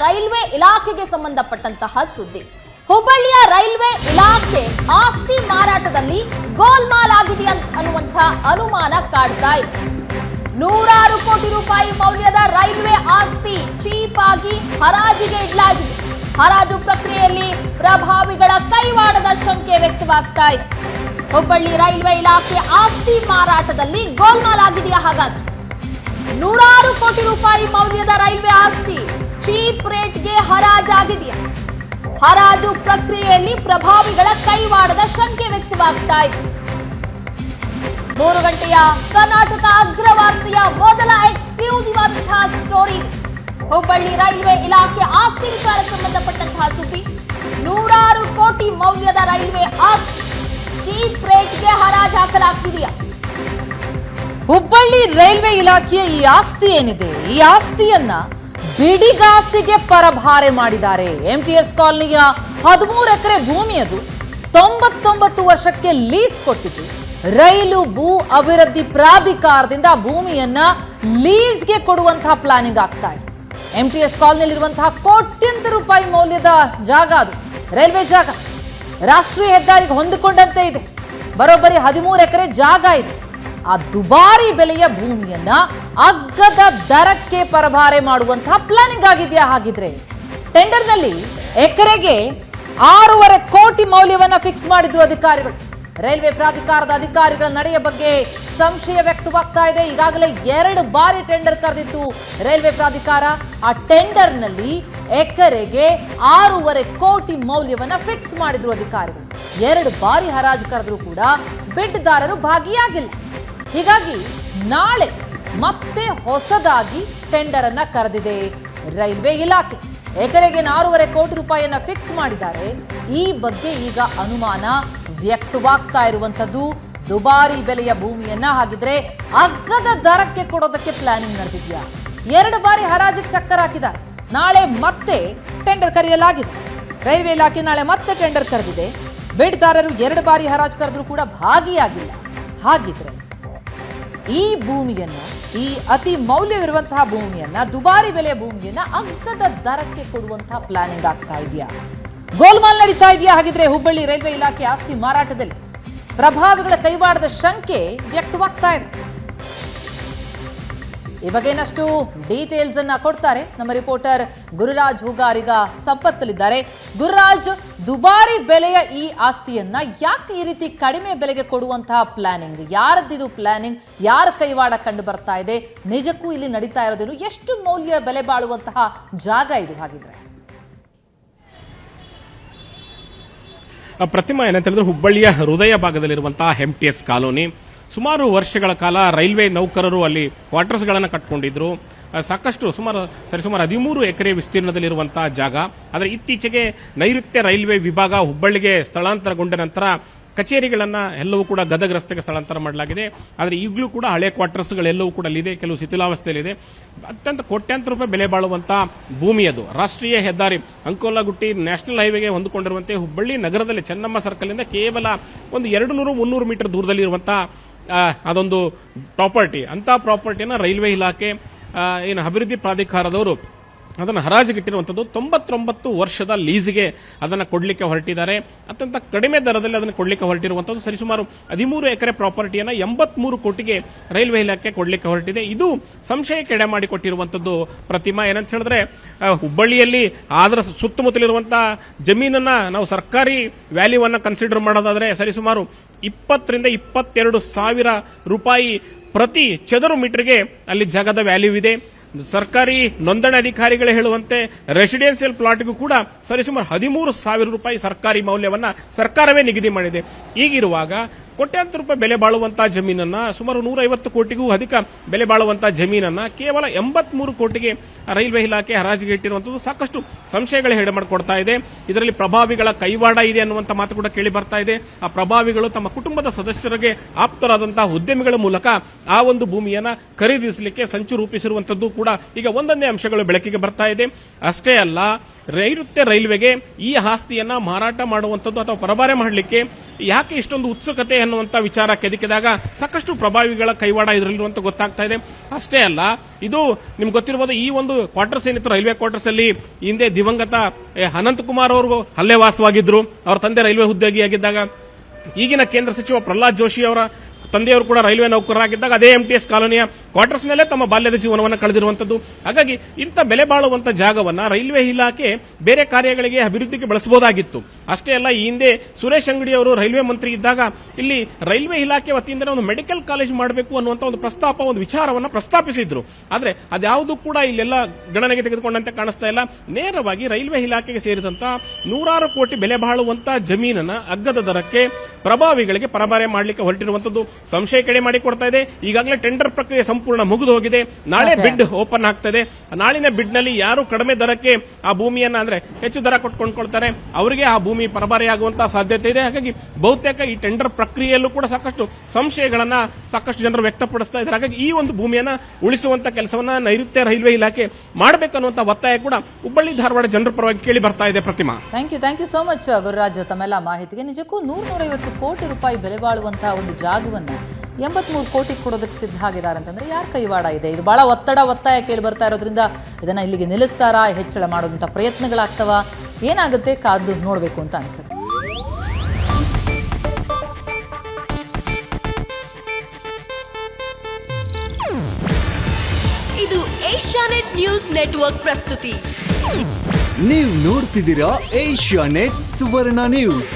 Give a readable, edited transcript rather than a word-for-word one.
Railway ಇಲಾಖೆಗೆ ಸಂಬಂಧಪಟ್ಟಂತಹ ಸುದ್ದಿ. ಹುಬ್ಬಳ್ಳಿಯ ರೈಲ್ವೆ ಇಲಾಖೆ ಆಸ್ತಿ ಮಾರಾಟದಲ್ಲಿ ಗೋಲ್ಮಾಲ್ ಆಗಿದೆ ಅನ್ನುವಂತಹ ಅನುಮಾನ ಕಾಡ್ತಾ ಇದೆ. 100 ಕೋಟಿ ರೂಪಾಯಿ ಮೌಲ್ಯದ ರೈಲ್ವೆ ಆಸ್ತಿ ಚೀಪ್ ಆಗಿ ಹರಾಜಿಗೆ ಇಡಲಾಗಿದೆ. ಹರಾಜು ಪ್ರಕ್ರಿಯೆಯಲ್ಲಿ ಪ್ರಭಾವಿಗಳ ಕೈವಾಡದ ಶಂಕೆ ವ್ಯಕ್ತವಾಗ್ತಾ ಇದೆ. ಹುಬ್ಬಳ್ಳಿ ರೈಲ್ವೆ ಇಲಾಖೆ ಆಸ್ತಿ ಮಾರಾಟದಲ್ಲಿ ಗೋಲ್ಮಾಲ್ ಆಗಿದೆಯಾ? ಹಾಗಾದ್ರೆ 100 ಕೋಟಿ ರೂಪಾಯಿ ಮೌಲ್ಯದ ರೈಲ್ವೆ ಆಸ್ತಿ ಚೀಪ್ ರೇಟ್ಗೆ ಹರಾಜಾಗಿದೆಯಾ? ಹರಾಜು ಪ್ರಕ್ರಿಯೆಯಲ್ಲಿ ಪ್ರಭಾವಿಗಳ ಕೈವಾಡದ ಶಂಕೆ ವ್ಯಕ್ತವಾಗ್ತಾ ಇದೆ. 3 ಗಂಟೆಯ ಕರ್ನಾಟಕ ಅಗ್ರವಾರ್ತೆಯ ಮೊದಲ ಎಕ್ಸ್ಕ್ಲೂಸಿವ್ ಆದಂತಹ ಸ್ಟೋರಿ. ಹುಬ್ಬಳ್ಳಿ ರೈಲ್ವೆ ಇಲಾಖೆ ಆಸ್ತಿ ವಿಚಾರಕ್ಕೆ ಸಂಬಂಧಪಟ್ಟಂತಹ ಸುದ್ದಿ. 100 ಕೋಟಿ ಮೌಲ್ಯದ ರೈಲ್ವೆ ಆಸ್ತಿ ಚೀಪ್ ರೇಟ್ಗೆ ಹರಾಜು ಹಾಕಲಾಗ್ತಿದೆಯಾ? ಹುಬ್ಬಳ್ಳಿ ರೈಲ್ವೆ ಇಲಾಖೆಯ ಈ ಆಸ್ತಿ ಏನಿದೆ, ಈ ಆಸ್ತಿಯನ್ನ ಬಿಡಿಗಾಸಿಗೆ ಪರಭಾರೆ ಮಾಡಿದ್ದಾರೆ. ಎಂಟಿಎಸ್ ಕಾಲನಿಯ 13 ಎಕರೆ ಭೂಮಿ ಅದು 99 ವರ್ಷಕ್ಕೆ ಲೀಸ್ ಕೊಟ್ಟಿದ್ದು. ರೈಲು ಭೂ ಅಭಿವೃದ್ಧಿ ಪ್ರಾಧಿಕಾರದಿಂದ ಭೂಮಿಯನ್ನ ಲೀಸ್ಗೆ ಕೊಡುವಂತಹ ಪ್ಲಾನಿಂಗ್ ಆಗ್ತಾ ಇದೆ. ಎಂಟಿಎಸ್ ಕಾಲನಿಯಲ್ಲಿರುವಂತಹ ಕೋಟ್ಯಂತರ ರೂಪಾಯಿ ಮೌಲ್ಯದ ಜಾಗ ಅದು, ರೈಲ್ವೆ ಜಾಗ. ರಾಷ್ಟ್ರೀಯ ಹೆದ್ದಾರಿಗೆ ಹೊಂದಿಕೊಂಡಂತೆ ಇದೆ. ಬರೋಬ್ಬರಿ 13 ಎಕರೆ ಜಾಗ ಇದೆ. ಆ ದುಬಾರಿ ಬೆಲೆಯ ಭೂಮಿಯನ್ನ ಅಗ್ಗದ ದರಕ್ಕೆ ಪರಭಾರೆ ಮಾಡುವಂತಹ ಪ್ಲಾನಿಂಗ್ ಆಗಿದೆಯಾ? ಹಾಗಿದ್ರೆ ಟೆಂಡರ್ನಲ್ಲಿ ಎಕರೆಗೆ 6.5 ಕೋಟಿ ಮೌಲ್ಯವನ್ನ ಫಿಕ್ಸ್ ಮಾಡಿದ್ರು ಅಧಿಕಾರಿಗಳು. ರೈಲ್ವೆ ಪ್ರಾಧಿಕಾರದ ಅಧಿಕಾರಿಗಳ ನಡೆಯ ಬಗ್ಗೆ ಸಂಶಯ ವ್ಯಕ್ತವಾಗ್ತಾ ಇದೆ. ಈಗಾಗಲೇ 2 ಬಾರಿ ಟೆಂಡರ್ ಕರೆದಿತ್ತು ರೈಲ್ವೆ ಪ್ರಾಧಿಕಾರ. ಆ ಟೆಂಡರ್ನಲ್ಲಿ ಎಕರೆಗೆ 6.5 ಕೋಟಿ ಮೌಲ್ಯವನ್ನ ಫಿಕ್ಸ್ ಮಾಡಿದ್ರು ಅಧಿಕಾರಿಗಳು. 2 ಬಾರಿ ಹರಾಜು ಕರೆದ್ರು ಕೂಡ ಬಿಡ್ದಾರರು ಭಾಗಿಯಾಗಿಲ್ಲ. ಹೀಗಾಗಿ ನಾಳೆ ಮತ್ತೆ ಹೊಸದಾಗಿ ಟೆಂಡರ್ ಅನ್ನ ಕರೆದಿದೆ ರೈಲ್ವೆ ಇಲಾಖೆ. ಎಕರೆಗೆ 4.5 ಕೋಟಿ ರೂಪಾಯಿಯನ್ನ ಫಿಕ್ಸ್ ಮಾಡಿದ್ದಾರೆ. ಈ ಬಗ್ಗೆ ಈಗ ಅನುಮಾನ ವ್ಯಕ್ತವಾಗ್ತಾ ಇರುವಂತದ್ದು. ದುಬಾರಿ ಬೆಲೆಯ ಭೂಮಿಯನ್ನ ಹಾಗಿದ್ರೆ ಅಗ್ಗದ ದರಕ್ಕೆ ಕೊಡೋದಕ್ಕೆ ಪ್ಲಾನಿಂಗ್ ನಡೆದಿದ್ಯಾ? 2 ಬಾರಿ ಹರಾಜಿಗೆ ಚಕ್ಕರ್ ಹಾಕಿದ್ದಾರೆ. ನಾಳೆ ಮತ್ತೆ ಟೆಂಡರ್ ಕರೆಯಲಾಗಿದೆ. ರೈಲ್ವೆ ಇಲಾಖೆ ನಾಳೆ ಮತ್ತೆ ಟೆಂಡರ್ ಕರೆದಿದೆ. ಬೇಡ್ದಾರರು 2 ಬಾರಿ ಹರಾಜು ಕರೆದ್ರೂ ಕೂಡ ಭಾಗಿಯಾಗಿಲ್ಲ. ಹಾಗಿದ್ರೆ ಈ ಭೂಮಿಯನ್ನ, ಈ ಅತಿ ಮೌಲ್ಯವಿರುವಂತಹ ಭೂಮಿಯನ್ನ, ದುಬಾರಿ ಬೆಲೆಯ ಭೂಮಿಯನ್ನ ಅಗ್ಗದ ದರಕ್ಕೆ ಕೊಡುವಂತಹ ಪ್ಲಾನಿಂಗ್ ಆಗ್ತಾ ಇದೆಯಾ? ಗೋಲ್ಮಾಲ್ ನಡೀತಾ ಇದೆಯಾ? ಹಾಗಿದ್ರೆ ಹುಬ್ಬಳ್ಳಿ ರೈಲ್ವೆ ಇಲಾಖೆ ಆಸ್ತಿ ಮಾರಾಟದಲ್ಲಿ ಪ್ರಭಾವಿಗಳ ಕೈವಾಡದ ಶಂಕೆ ವ್ಯಕ್ತವಾಗ್ತಾ ಇದೆ. ಈ ಬಗ್ಗೆ ಇನ್ನಷ್ಟು ಡೀಟೇಲ್ಸ್ ಅನ್ನ ಕೊಡ್ತಾರೆ ನಮ್ಮ ರಿಪೋರ್ಟರ್ ಗುರುರಾಜ್ ಹೂಗಾರ್ ಈಗ ಸಂಪರ್ಕದಲ್ಲಿದ್ದಾರೆ. ಗುರುರಾಜ್, ದುಬಾರಿ ಬೆಲೆಯ ಈ ಆಸ್ತಿಯನ್ನ ಯಾಕೆ ಈ ರೀತಿ ಕಡಿಮೆ ಬೆಲೆಗೆ ಕೊಡುವಂತಹ ಪ್ಲಾನಿಂಗ್? ಯಾರದ್ದಿದು ಪ್ಲಾನಿಂಗ್? ಯಾರ ಕೈವಾಡ ಕಂಡು ಬರ್ತಾ ಇದೆ? ನಿಜಕ್ಕೂ ಇಲ್ಲಿ ನಡೀತಾ ಇರೋದೇನು? ಎಷ್ಟು ಮೌಲ್ಯ ಬೆಲೆ ಬಾಳುವಂತಹ ಜಾಗ ಇದು ಹಾಗಿದ್ರೆ? ಪ್ರತಿಮಾ, ಏನಂತ ಹೇಳಿದ್ರೆ ಹುಬ್ಬಳ್ಳಿಯ ಹೃದಯ ಭಾಗದಲ್ಲಿರುವಂತಹ ಎಂಟಿಎಸ್ ಕಾಲೋನಿ ಸುಮಾರು ವರ್ಷಗಳ ಕಾಲ ರೈಲ್ವೆ ನೌಕರರು ಅಲ್ಲಿ ಕ್ವಾರ್ಟರ್ಸ್ಗಳನ್ನು ಕಟ್ಕೊಂಡಿದ್ರು. ಸಾಕಷ್ಟು ಸುಮಾರು 13 ಎಕರೆ ವಿಸ್ತೀರ್ಣದಲ್ಲಿರುವಂತಹ ಜಾಗ. ಆದರೆ ಇತ್ತೀಚೆಗೆ ನೈಋತ್ಯ ರೈಲ್ವೆ ವಿಭಾಗ ಹುಬ್ಬಳ್ಳಿಗೆ ಸ್ಥಳಾಂತರಗೊಂಡ ನಂತರ ಕಚೇರಿಗಳನ್ನ ಎಲ್ಲವೂ ಕೂಡ ಗದಗ ರಸ್ತೆಗೆ ಸ್ಥಳಾಂತರ ಮಾಡಲಾಗಿದೆ. ಆದರೆ ಈಗಲೂ ಕೂಡ ಹಳೆ ಕ್ವಾರ್ಟರ್ಸ್ಗಳೆಲ್ಲವೂ ಕೂಡ ಅಲ್ಲಿದೆ, ಕೆಲವು ಶಿಥಿಲಾವಸ್ಥೆಯಲ್ಲಿದೆ. ಅತ್ಯಂತ ಕೋಟ್ಯಾಂತರ ರೂಪಾಯಿ ಬೆಲೆ ಬಾಳುವಂತಹ ಭೂಮಿ ಅದು. ರಾಷ್ಟ್ರೀಯ ಹೆದ್ದಾರಿ ಅಂಕೋಲಾಗುಟ್ಟಿ ನ್ಯಾಷನಲ್ ಹೈವೇಗೆ ಹೊಂದಿಕೊಂಡಿರುವಂತೆ ಹುಬ್ಬಳ್ಳಿ ನಗರದಲ್ಲಿ ಚೆನ್ನಮ್ಮ ಸರ್ಕಲ್ನಿಂದ ಕೇವಲ ಒಂದು 200-300 ಮೀಟರ್ ದೂರದಲ್ಲಿರುವಂತಹ ಅದೊಂದು ಪ್ರಾಪರ್ಟಿ. ಅಂತ ಪ್ರಾಪರ್ಟಿಯನ್ನು ರೈಲ್ವೆ ಇಲಾಖೆ ಏನು ಅಭಿವೃದ್ಧಿ ಪ್ರಾಧಿಕಾರದವರು ಅದನ್ನು ಹರಾಜಿಗಿಟ್ಟಿರುವಂಥದ್ದು. 99 ವರ್ಷದ ಲೀಸ್ಗೆ ಅದನ್ನು ಕೊಡಲಿಕ್ಕೆ ಹೊರಟಿದ್ದಾರೆ. ಅತ್ಯಂತ ಕಡಿಮೆ ದರದಲ್ಲಿ ಅದನ್ನು ಕೊಡಲಿಕ್ಕೆ ಹೊರಟಿರುವಂಥದ್ದು. ಸರಿಸುಮಾರು 13 ಎಕರೆ ಪ್ರಾಪರ್ಟಿಯನ್ನು 83 ಕೋಟಿಗೆ ರೈಲ್ವೆ ಇಲಾಖೆ ಕೊಡಲಿಕ್ಕೆ ಹೊರಟಿದೆ. ಇದು ಸಂಶಯಕ್ಕೆ ಎಡೆ ಮಾಡಿಕೊಟ್ಟಿರುವಂಥದ್ದು. ಪ್ರತಿಮಾ, ಏನಂತ ಹೇಳಿದ್ರೆ ಹುಬ್ಬಳ್ಳಿಯಲ್ಲಿ ಅದರ ಸುತ್ತಮುತ್ತಲಿರುವಂತಹ ಜಮೀನನ್ನ ನಾವು ಸರ್ಕಾರಿ ವ್ಯಾಲ್ಯೂವನ್ನು ಕನ್ಸಿಡರ್ ಮಾಡೋದಾದ್ರೆ ಸರಿಸುಮಾರು 20 ರಿಂದ 22 ಸಾವಿರ ರೂಪಾಯಿ ಪ್ರತಿ ಚದರ ಮೀಟರ್ಗೆ ಅಲ್ಲಿ ಜಾಗದ ವ್ಯಾಲ್ಯೂ ಇದೆ. ಸರ್ಕಾರಿ ನೋಂದಣಿ ಅಧಿಕಾರಿಗಳು ಹೇಳುವಂತೆ ರೆಸಿಡೆನ್ಸಿಯಲ್ ಪ್ಲಾಟ್ಗೂ ಕೂಡ ಸರಿಸುಮಾರು 13 ಸಾವಿರ ರೂಪಾಯಿ ಸರ್ಕಾರಿ ಮೌಲ್ಯವನ್ನ ಸರ್ಕಾರವೇ ನಿಗದಿ ಮಾಡಿದೆ. ಈಗಿರುವಾಗ ಕೋಟ್ಯಾಂತರ ರೂಪಾಯಿ ಬೆಲೆ ಬಾಳುವಂತಹ ಜಮೀನನ್ನ, ಸುಮಾರು 150 ಕೋಟಿಗೂ ಅಧಿಕ ಬೆಲೆ ಬಾಳುವಂತಹ ಜಮೀನನ್ನ ಕೇವಲ 83 ಕೋಟಿಗೆ ರೈಲ್ವೆ ಇಲಾಖೆ ಹರಾಜಿಗೆ ಇಟ್ಟಿರುವಂತದ್ದು ಸಾಕಷ್ಟು ಸಂಶಯಗಳು ಹೇಳಿ ಮಾಡಿಕೊಡ್ತಾ ಇದೆ. ಇದರಲ್ಲಿ ಪ್ರಭಾವಿಗಳ ಕೈವಾಡ ಇದೆ ಅನ್ನುವಂಥ ಮಾತು ಕೂಡ ಕೇಳಿ ಬರ್ತಾ ಇದೆ. ಆ ಪ್ರಭಾವಿಗಳು ತಮ್ಮ ಕುಟುಂಬದ ಸದಸ್ಯರಿಗೆ ಆಪ್ತರಾದಂತಹ ಉದ್ಯಮಿಗಳ ಮೂಲಕ ಆ ಒಂದು ಭೂಮಿಯನ್ನ ಖರೀದಿಸಲಿಕ್ಕೆ ಸಂಚು ರೂಪಿಸಿರುವಂತದ್ದು ಕೂಡ ಈಗ ಒಂದೊಂದೇ ಅಂಶಗಳು ಬೆಳಕಿಗೆ ಬರ್ತಾ ಇದೆ. ಅಷ್ಟೇ ಅಲ್ಲ, ನೈಋತ್ಯ ರೈಲ್ವೆಗೆ ಈ ಆಸ್ತಿಯನ್ನ ಮಾರಾಟ ಮಾಡುವಂತದ್ದು ಅಥವಾ ಪರಭಾರೆ ಮಾಡಲಿಕ್ಕೆ ಯಾಕೆ ಇಷ್ಟೊಂದು ಉತ್ಸುಕತೆ ಅನ್ನುವಂಥ ವಿಚಾರ ಕೆದಕಿದಾಗ ಸಾಕಷ್ಟು ಪ್ರಭಾವಿಗಳ ಕೈವಾಡ ಇದರಲ್ಲಿರುವಂತ ಗೊತ್ತಾಗ್ತಾ ಇದೆ. ಅಷ್ಟೇ ಅಲ್ಲ, ಇದು ನಿಮ್ಗೆ ಗೊತ್ತಿರಬಹುದು, ಈ ಒಂದು ಕ್ವಾರ್ಟರ್ಸ್ ಏನಿತ್ತು ರೈಲ್ವೆ ಕ್ವಾರ್ಟರ್ಸ್ ಅಲ್ಲಿ ಹಿಂದೆ ದಿವಂಗತ ಅನಂತಕುಮಾರ್ ಅವರು ಹಲ್ಲೆ ವಾಸವಾಗಿದ್ರು. ಅವರ ತಂದೆ ರೈಲ್ವೆ ಉದ್ಯೋಗಿಯಾಗಿದ್ದಾಗ ಈಗಿನ ಕೇಂದ್ರ ಸಚಿವ ಪ್ರಹ್ಲಾದ್ ಜೋಶಿ ಅವರ ತಂದೆಯವರು ಕೂಡ ರೈಲ್ವೆ ನೌಕರರಾಗಿದ್ದಾಗ ಅದೇ MTS ಕಾಲೋನಿಯ ಕ್ವಾರ್ಟರ್ಸ್ನಲ್ಲೇ ತಮ್ಮ ಬಾಲ್ಯದ ಜೀವನವನ್ನು ಕಳೆದಿರುವಂತದ್ದು. ಹಾಗಾಗಿ ಇಂಥ ಬೆಲೆ ಬಾಳುವಂತ ಜಾಗವನ್ನ ರೈಲ್ವೆ ಇಲಾಖೆ ಬೇರೆ ಕಾರ್ಯಗಳಿಗೆ ಅಭಿವೃದ್ಧಿಗೆ ಬಳಸಬಹುದಾಗಿತ್ತು. ಅಷ್ಟೇ ಅಲ್ಲ, ಈ ಹಿಂದೆ ಸುರೇಶ್ ಅಂಗಡಿ ಅವರು ರೈಲ್ವೆ ಮಂತ್ರಿ ಇದ್ದಾಗ ಇಲ್ಲಿ ರೈಲ್ವೆ ಇಲಾಖೆ ವತಿಯಿಂದ ಒಂದು ಮೆಡಿಕಲ್ ಕಾಲೇಜ್ ಮಾಡಬೇಕು ಅನ್ನುವಂತ ಒಂದು ವಿಚಾರವನ್ನ ಪ್ರಸ್ತಾಪಿಸಿದ್ರು. ಆದ್ರೆ ಅದ್ಯಾವುದು ಕೂಡ ಇಲ್ಲೆಲ್ಲ ಗಣನೆಗೆ ತೆಗೆದುಕೊಂಡಂತೆ ಕಾಣಿಸ್ತಾ ಇಲ್ಲ. ನೇರವಾಗಿ ರೈಲ್ವೆ ಇಲಾಖೆಗೆ ಸೇರಿದಂತ 100 ಕೋಟಿ ಬೆಲೆ ಬಾಳುವಂತ ಜಮೀನನ್ನ ಅಗ್ಗದ ದರಕ್ಕೆ ಪ್ರಭಾವಿಗಳಿಗೆ ಪರಭಾರೆ ಮಾಡಲಿಕ್ಕೆ ಹೊರಟಿರುವಂತದ್ದು ಸಂಶಯ ಕಡೆ ಮಾಡಿ ಕೊಡ್ತಾ ಇದೆ. ಈಗಾಗಲೇ ಟೆಂಡರ್ ಪ್ರಕ್ರಿಯೆ ಸಂಪೂರ್ಣ ಮುಗಿದು ಹೋಗಿದೆ. ನಾಳೆ ಬಿಡ್ ಓಪನ್ ಆಗ್ತದೆ. ನಾಳಿನ ಬಿಡ್ ನಲ್ಲಿ ಯಾರು ಕಡಿಮೆ ದರಕ್ಕೆ ಆ ಭೂಮಿಯನ್ನ ಅಂದ್ರೆ ಹೆಚ್ಚು ದರ ಕೊಟ್ಕೊಂಡ್ಕೊಳ್ತಾರೆ ಅವರಿಗೆ ಆ ಭೂಮಿ ಪರಭಾರೆಯಾಗುವಂತಹ ಸಾಧ್ಯತೆ ಇದೆ. ಹಾಗಾಗಿ ಬಹುತೇಕ ಈ ಟೆಂಡರ್ ಪ್ರಕ್ರಿಯೆಯಲ್ಲೂ ಕೂಡ ಸಾಕಷ್ಟು ಸಂಶಯಗಳನ್ನ ಸಾಕಷ್ಟು ಜನರು ವ್ಯಕ್ತಪಡಿಸ್ತಾ ಇದ್ದಾರೆ. ಹಾಗಾಗಿ ಈ ಒಂದು ಭೂಮಿಯನ್ನ ಉಳಿಸುವಂತ ಕೆಲಸವನ್ನ ನೈಋತ್ಯ ರೈಲ್ವೆ ಇಲಾಖೆ ಮಾಡಬೇಕನ್ನುವಂತ ಒತ್ತಾಯ ಕೂಡ ಹುಬ್ಬಳ್ಳಿ ಧಾರವಾಡ ಜನರ ಪರವಾಗಿ ಕೇಳಿ ಬರ್ತಾ ಇದೆ. Prathima, thank you so much Gururaj ತಮ್ಮೆಲ್ಲ ಮಾಹಿತಿಗೆ. ನಿಜಕ್ಕೂ 150 ಕೋಟಿ ರೂಪಾಯಿ ಬೆಲೆ ಬಾಳುವಂತಹ ಒಂದು ಜಾಗವನ್ನು 83 ಕೋಟಿ ಕೊಡೋದಕ್ಕೆ ಸಿದ್ಧ ಆಗಿದ್ದಾರೆ ಅಂತಂದ್ರೆ ಯಾರ ಕೈವಾಡ ಇದೆ? ಇದು ಬಹಳ ಒತ್ತಾಯ ಕೇಳಿ ಬರ್ತಾ ಇರೋದ್ರಿಂದ ಇದನ್ನ ಇಲ್ಲಿಗೆ ನಿಲ್ಲಿಸ್ತಾರಾ, ಹೆಚ್ಚಳ ಮಾಡೋದಂತ ಪ್ರಯತ್ನಗಳಾಗ್ತವ, ಏನಾಗುತ್ತೆ ಕಾದು ನೋಡಬೇಕು ಅಂತ ಅನ್ಸುತ್ತೆ. ಇದು ಏಷ್ಯಾನೆಟ್ ನ್ಯೂಸ್ ನೆಟ್ವರ್ಕ್ ಪ್ರಸ್ತುತಿ. ನೀವು ನೋಡ್ತಿದ್ದೀರಾ ಏಷ್ಯಾನೆಟ್ ಸುವರ್ಣ ನ್ಯೂಸ್.